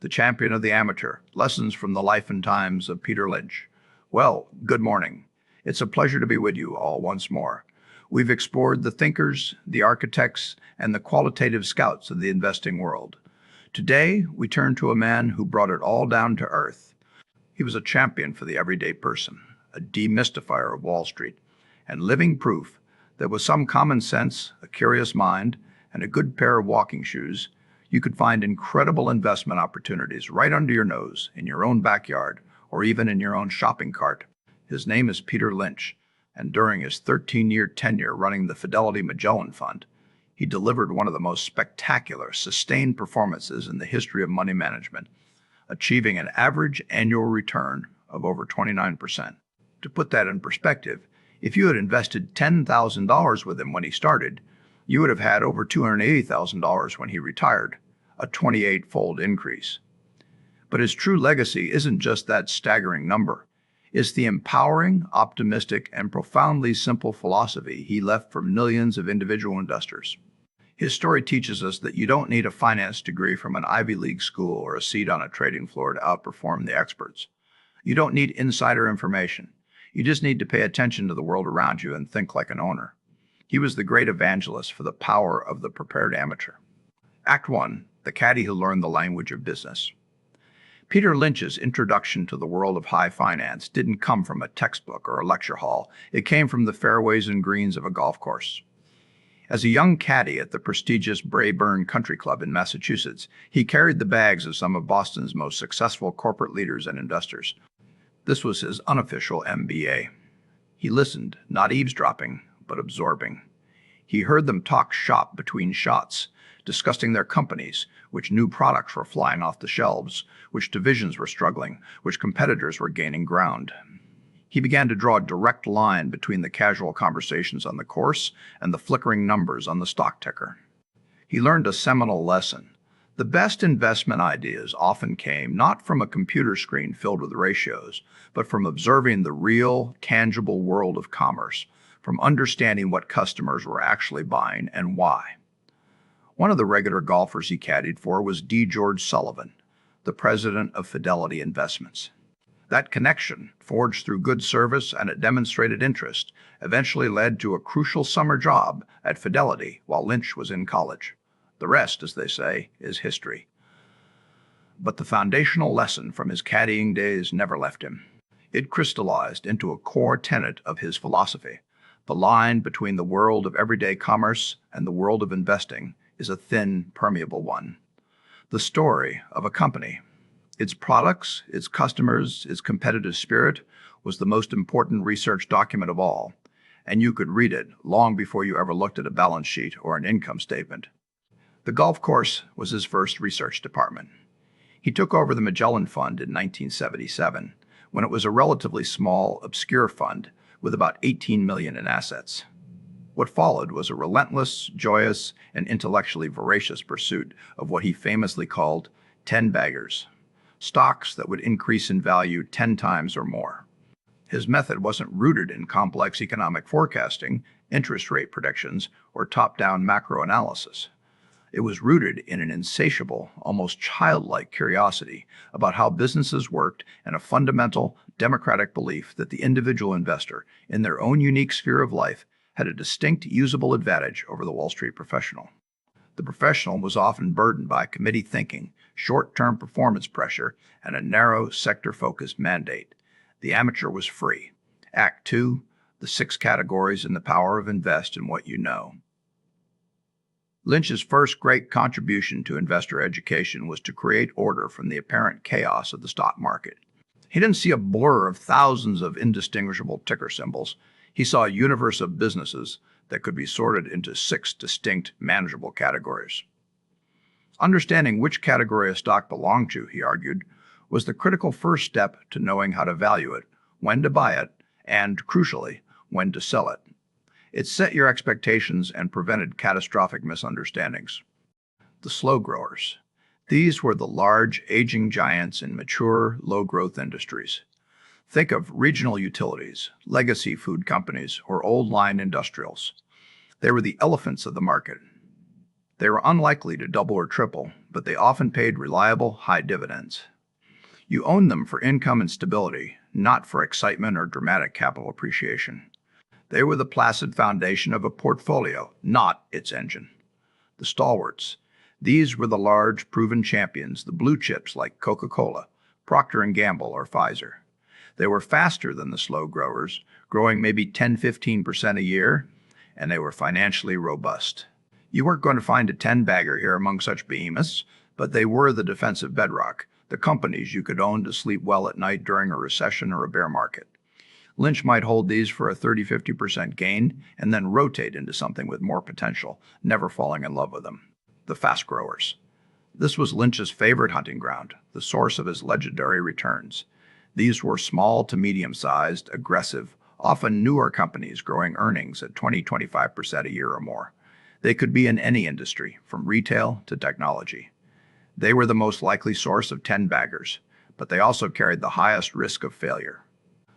The Champion of the Amateur, Lessons from the Life and Times of Peter Lynch. Well, good morning. It's a pleasure to be with you all once more. We've explored the thinkers, the architects, and the qualitative scouts of the investing world. Today, we turn to a man who brought it all down to earth. He was a champion for the everyday person, a demystifier of Wall Street, and living proof that with some common sense, a curious mind, and a good pair of walking shoes, you could find incredible investment opportunities right under your nose, in your own backyard, or even in your own shopping cart. His name is Peter Lynch, and during his 13-year tenure running the Fidelity Magellan Fund, he delivered one of the most spectacular, sustained performances in the history of money management, achieving an average annual return of over 29%. To put that in perspective, if you had invested $10,000 with him when he started, you would have had over $280,000 when he retired, a 28-fold increase. But his true legacy isn't just that staggering number. It's the empowering, optimistic, and profoundly simple philosophy he left for millions of individual investors. His story teaches us that you don't need a finance degree from an Ivy League school or a seat on a trading floor to outperform the experts. You don't need insider information. You just need to pay attention to the world around you and think like an owner. He was the great evangelist for the power of the prepared amateur. Act 1, the caddy who learned the language of business. Peter Lynch's introduction to the world of high finance didn't come from a textbook or a lecture hall. It came from the fairways and greens of a golf course. As a young caddy at the prestigious Braeburn Country Club in Massachusetts, he carried the bags of some of Boston's most successful corporate leaders and investors. This was his unofficial MBA. He listened, not eavesdropping, but absorbing. He heard them talk shop between shots, discussing their companies, which new products were flying off the shelves, which divisions were struggling, which competitors were gaining ground. He began to draw a direct line between the casual conversations on the course and the flickering numbers on the stock ticker. He learned a seminal lesson. The best investment ideas often came not from a computer screen filled with ratios, but from observing the real, tangible world of commerce, from understanding what customers were actually buying and why. One of the regular golfers he caddied for was D. George Sullivan, the president of Fidelity Investments. That connection, forged through good service and a demonstrated interest, eventually led to a crucial summer job at Fidelity while Lynch was in college. The rest, as they say, is history. But the foundational lesson from his caddying days never left him. It crystallized into a core tenet of his philosophy. The line between the world of everyday commerce and the world of investing is a thin, permeable one. The story of a company, its products, its customers, its competitive spirit, was the most important research document of all, and you could read it long before you ever looked at a balance sheet or an income statement. The golf course was his first research department. He took over the Magellan Fund in 1977, when it was a relatively small, obscure fund with about $18 million in assets. What followed was a relentless, joyous, and intellectually voracious pursuit of what he famously called 10 baggers, stocks that would increase in value 10 times or more. His method wasn't rooted in complex economic forecasting, interest rate predictions, or top-down macro analysis. It was rooted in an insatiable, almost childlike curiosity about how businesses worked and a fundamental, democratic belief that the individual investor, in their own unique sphere of life, had a distinct usable advantage over the Wall Street professional. The professional was often burdened by committee thinking, short-term performance pressure, and a narrow, sector-focused mandate. The amateur was free. Act 2, the 6 categories in the power of invest in what you know. Lynch's first great contribution to investor education was to create order from the apparent chaos of the stock market. He didn't see a blur of thousands of indistinguishable ticker symbols. He saw a universe of businesses that could be sorted into 6 distinct, manageable categories. Understanding which category a stock belonged to, he argued, was the critical first step to knowing how to value it, when to buy it, and, crucially, when to sell it. It set your expectations and prevented catastrophic misunderstandings. The slow growers. These were the large, aging giants in mature, low-growth industries. Think of regional utilities, legacy food companies, or old-line industrials. They were the elephants of the market. They were unlikely to double or triple, but they often paid reliable, high dividends. You owned them for income and stability, not for excitement or dramatic capital appreciation. They were the placid foundation of a portfolio, not its engine. The stalwarts. These were the large, proven champions, the blue chips like Coca-Cola, Procter & Gamble, or Pfizer. They were faster than the slow growers, growing maybe 10–15% a year, and they were financially robust. You weren't going to find a 10-bagger here among such behemoths, but they were the defensive bedrock, the companies you could own to sleep well at night during a recession or a bear market. Lynch might hold these for a 30–50% gain and then rotate into something with more potential, never falling in love with them. The fast growers. This was Lynch's favorite hunting ground, the source of his legendary returns. These were small to medium-sized, aggressive, often newer companies growing earnings at 20–25% a year or more. They could be in any industry, from retail to technology. They were the most likely source of 10-baggers, but they also carried the highest risk of failure.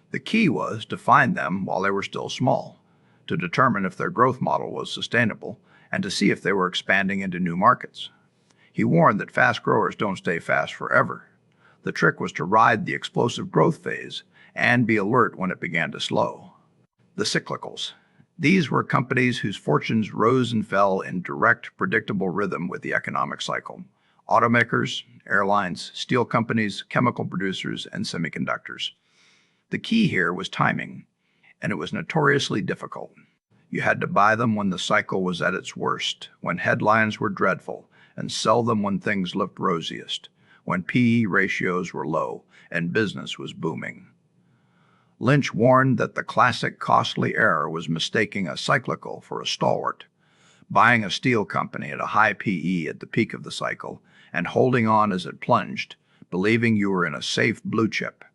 The key was to find them while they were still small, to determine if their growth model was sustainable, and to see if they were expanding into new markets. He warned that fast growers don't stay fast forever. The trick was to ride the explosive growth phase and be alert when it began to slow. The cyclicals. These were companies whose fortunes rose and fell in direct, predictable rhythm with the economic cycle. Automakers, airlines, steel companies, chemical producers, and semiconductors. The key here was timing, and it was notoriously difficult. You had to buy them when the cycle was at its worst, when headlines were dreadful, and sell them when things looked rosiest, when P/E ratios were low and business was booming. Lynch warned that the classic costly error was mistaking a cyclical for a stalwart, buying a steel company at a high P/E at the peak of the cycle and holding on as it plunged, believing you were in a safe blue chip.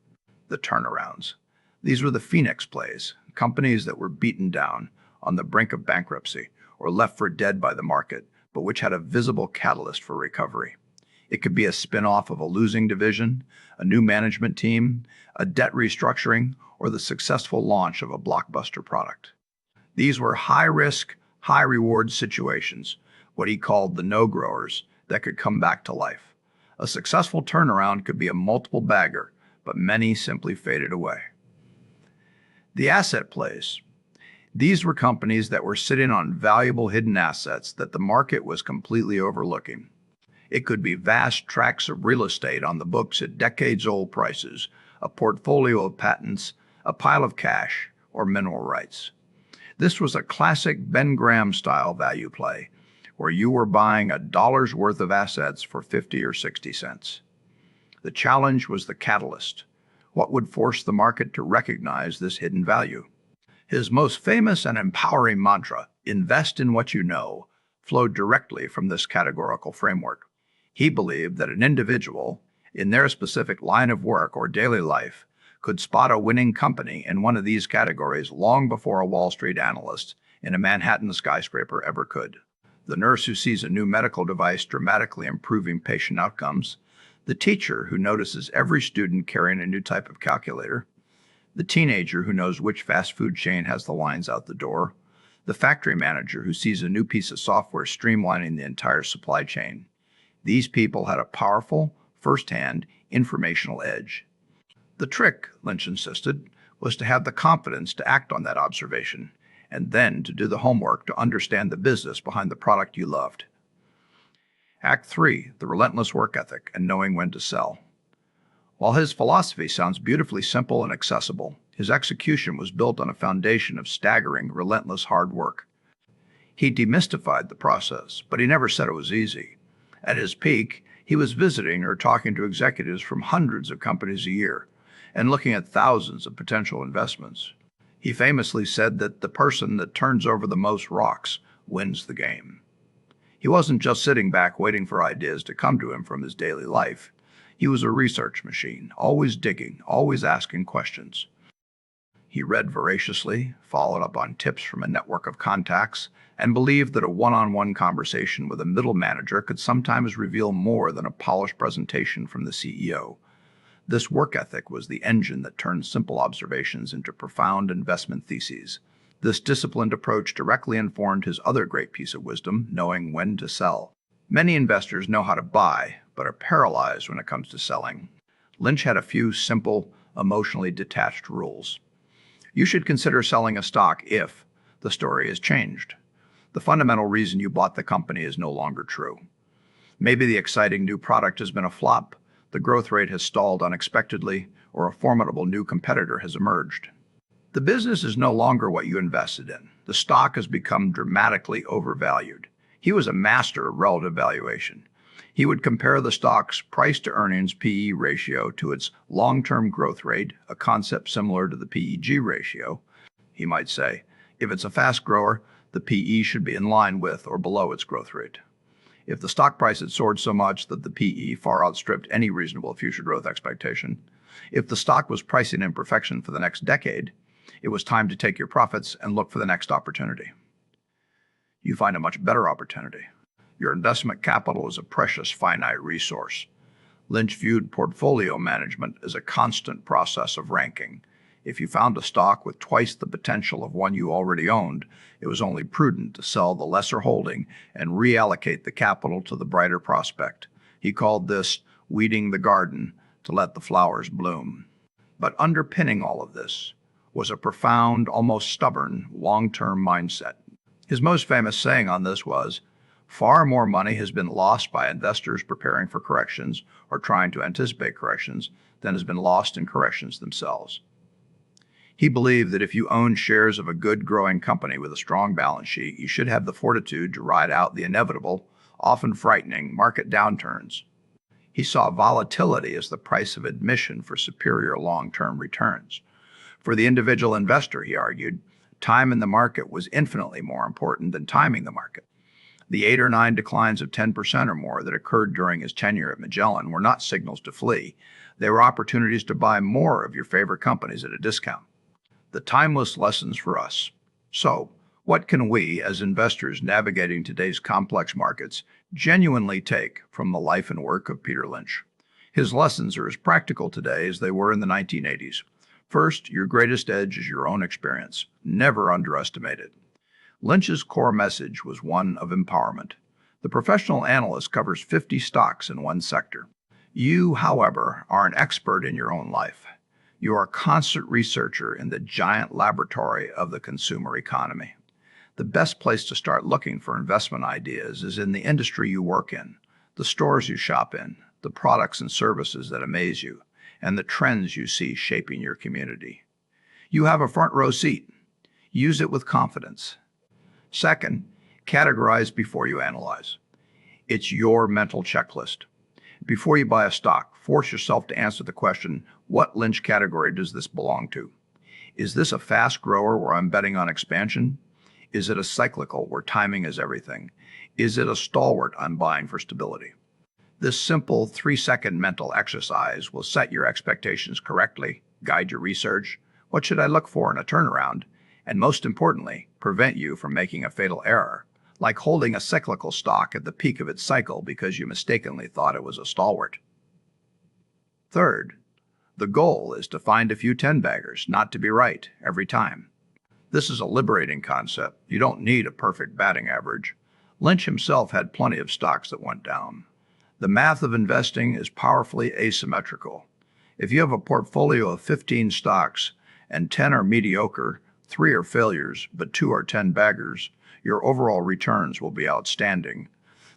The turnarounds. These were the Phoenix plays, companies that were beaten down, on the brink of bankruptcy, or left for dead by the market, but which had a visible catalyst for recovery. It could be a spin-off of a losing division, a new management team, a debt restructuring, or the successful launch of a blockbuster product. These were high-risk, high-reward situations, what he called the no-growers, that could come back to life. A successful turnaround could be a multiple bagger, but many simply faded away. The asset plays. These were companies that were sitting on valuable hidden assets that the market was completely overlooking. It could be vast tracts of real estate on the books at decades-old prices, a portfolio of patents, a pile of cash, or mineral rights. This was a classic Ben Graham-style value play, where you were buying a dollar's worth of assets for 50 or 60 cents. The challenge was the catalyst. What would force the market to recognize this hidden value? His most famous and empowering mantra, invest in what you know, flowed directly from this categorical framework. He believed that an individual, in their specific line of work or daily life, could spot a winning company in one of these categories long before a Wall Street analyst in a Manhattan skyscraper ever could. The nurse who sees a new medical device dramatically improving patient outcomes, the teacher who notices every student carrying a new type of calculator, the teenager who knows which fast food chain has the lines out the door, the factory manager who sees a new piece of software streamlining the entire supply chain. These people had a powerful, first-hand, informational edge. The trick, Lynch insisted, was to have the confidence to act on that observation, and then to do the homework to understand the business behind the product you loved. Act 3, the relentless work ethic and knowing when to sell. While his philosophy sounds beautifully simple and accessible, his execution was built on a foundation of staggering, relentless hard work. He demystified the process, but he never said it was easy. At his peak, he was visiting or talking to executives from hundreds of companies a year and looking at thousands of potential investments. He famously said that the person that turns over the most rocks wins the game. He wasn't just sitting back waiting for ideas to come to him from his daily life. He was a research machine, always digging, always asking questions. He read voraciously, followed up on tips from a network of contacts, and believed that a one-on-one conversation with a middle manager could sometimes reveal more than a polished presentation from the CEO. This work ethic was the engine that turned simple observations into profound investment theses. This disciplined approach directly informed his other great piece of wisdom, knowing when to sell. Many investors know how to buy, but are paralyzed when it comes to selling. Lynch had a few simple, emotionally detached rules. You should consider selling a stock if the story has changed. The fundamental reason you bought the company is no longer true. Maybe the exciting new product has been a flop, the growth rate has stalled unexpectedly, or a formidable new competitor has emerged. The business is no longer what you invested in. The stock has become dramatically overvalued. He was a master of relative valuation. He would compare the stock's price-to-earnings PE ratio to its long-term growth rate, a concept similar to the PEG ratio. He might say, if it's a fast grower, the PE should be in line with or below its growth rate. If the stock price had soared so much that the PE far outstripped any reasonable future growth expectation, if the stock was pricing in perfection for the next decade, it was time to take your profits and look for the next opportunity. You find a much better opportunity. Your investment capital is a precious, finite resource. Lynch viewed portfolio management as a constant process of ranking. If you found a stock with twice the potential of one you already owned, it was only prudent to sell the lesser holding and reallocate the capital to the brighter prospect. He called this weeding the garden to let the flowers bloom. But underpinning all of this was a profound, almost stubborn, long-term mindset. His most famous saying on this was, "Far more money has been lost by investors preparing for corrections or trying to anticipate corrections than has been lost in corrections themselves." He believed that if you owned shares of a good growing company with a strong balance sheet, you should have the fortitude to ride out the inevitable, often frightening, market downturns. He saw volatility as the price of admission for superior long-term returns. For the individual investor, he argued, time in the market was infinitely more important than timing the market. The 8 or 9 declines of 10% or more that occurred during his tenure at Magellan were not signals to flee. They were opportunities to buy more of your favorite companies at a discount. The timeless lessons for us. So, what can we, as investors navigating today's complex markets, genuinely take from the life and work of Peter Lynch? His lessons are as practical today as they were in the 1980s. First, your greatest edge is your own experience. Never underestimate it. Lynch's core message was one of empowerment. The professional analyst covers 50 stocks in one sector. You, however, are an expert in your own life. You are a constant researcher in the giant laboratory of the consumer economy. The best place to start looking for investment ideas is in the industry you work in, the stores you shop in, the products and services that amaze you, and the trends you see shaping your community. You have a front row seat. Use it with confidence. Second, categorize before you analyze. It's your mental checklist. Before you buy a stock, force yourself to answer the question, what Lynch category does this belong to? Is this a fast grower where I'm betting on expansion? Is it a cyclical where timing is everything? Is it a stalwart I'm buying for stability? This simple 3-second mental exercise will set your expectations correctly, guide your research, what should I look for in a turnaround, and most importantly, prevent you from making a fatal error, like holding a cyclical stock at the peak of its cycle because you mistakenly thought it was a stalwart. Third, the goal is to find a few 10-baggers, not to be right every time. This is a liberating concept. You don't need a perfect batting average. Lynch himself had plenty of stocks that went down. The math of investing is powerfully asymmetrical. If you have a portfolio of 15 stocks and 10 are mediocre, 3 are failures, but 2 are 10-baggers, your overall returns will be outstanding.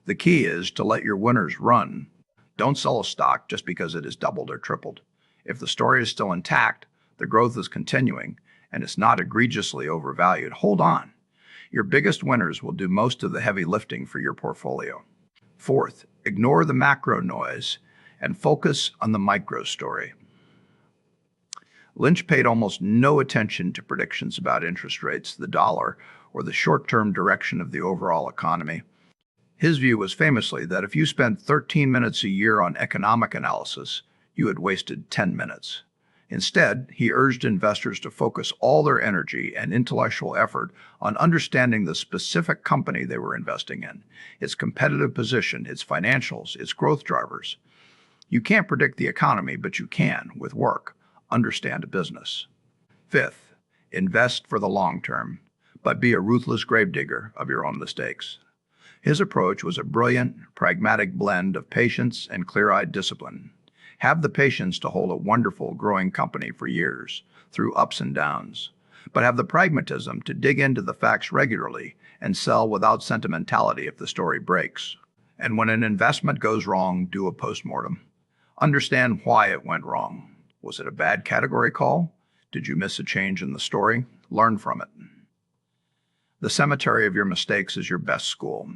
The key is to let your winners run. Don't sell a stock just because it has doubled or tripled. If the story is still intact, the growth is continuing, and it's not egregiously overvalued, hold on. Your biggest winners will do most of the heavy lifting for your portfolio. Fourth, ignore the macro noise and focus on the micro story. Lynch paid almost no attention to predictions about interest rates, the dollar, or the short-term direction of the overall economy. His view was famously that if you spent 13 minutes a year on economic analysis, you had wasted 10 minutes. Instead, he urged investors to focus all their energy and intellectual effort on understanding the specific company they were investing in, its competitive position, its financials, its growth drivers. You can't predict the economy, but you can, with work, understand a business. Fifth, invest for the long term. but be a ruthless gravedigger of your own mistakes. His approach was a brilliant, pragmatic blend of patience and clear-eyed discipline. Have the patience to hold a wonderful, growing company for years, through ups and downs, but have the pragmatism to dig into the facts regularly and sell without sentimentality if the story breaks. And when an investment goes wrong, do a postmortem. Understand why it went wrong. Was it a bad category call? Did you miss a change in the story? Learn from it. The cemetery of your mistakes is your best school.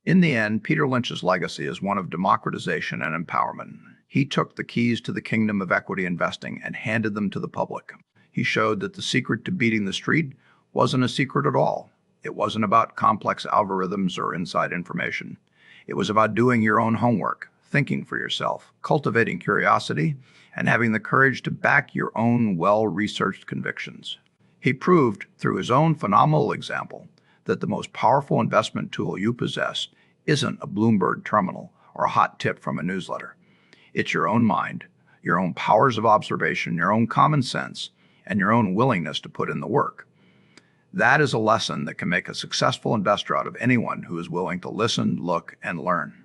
In the end, Peter Lynch's legacy is one of democratization and empowerment. He took the keys to the kingdom of equity investing and handed them to the public. He showed that the secret to beating the street wasn't a secret at all. It wasn't about complex algorithms or inside information. It was about doing your own homework, thinking for yourself, cultivating curiosity, and having the courage to back your own well-researched convictions. He proved, through his own phenomenal example, that the most powerful investment tool you possess isn't a Bloomberg terminal or a hot tip from a newsletter. It's your own mind, your own powers of observation, your own common sense, and your own willingness to put in the work. That is a lesson that can make a successful investor out of anyone who is willing to listen, look, and learn.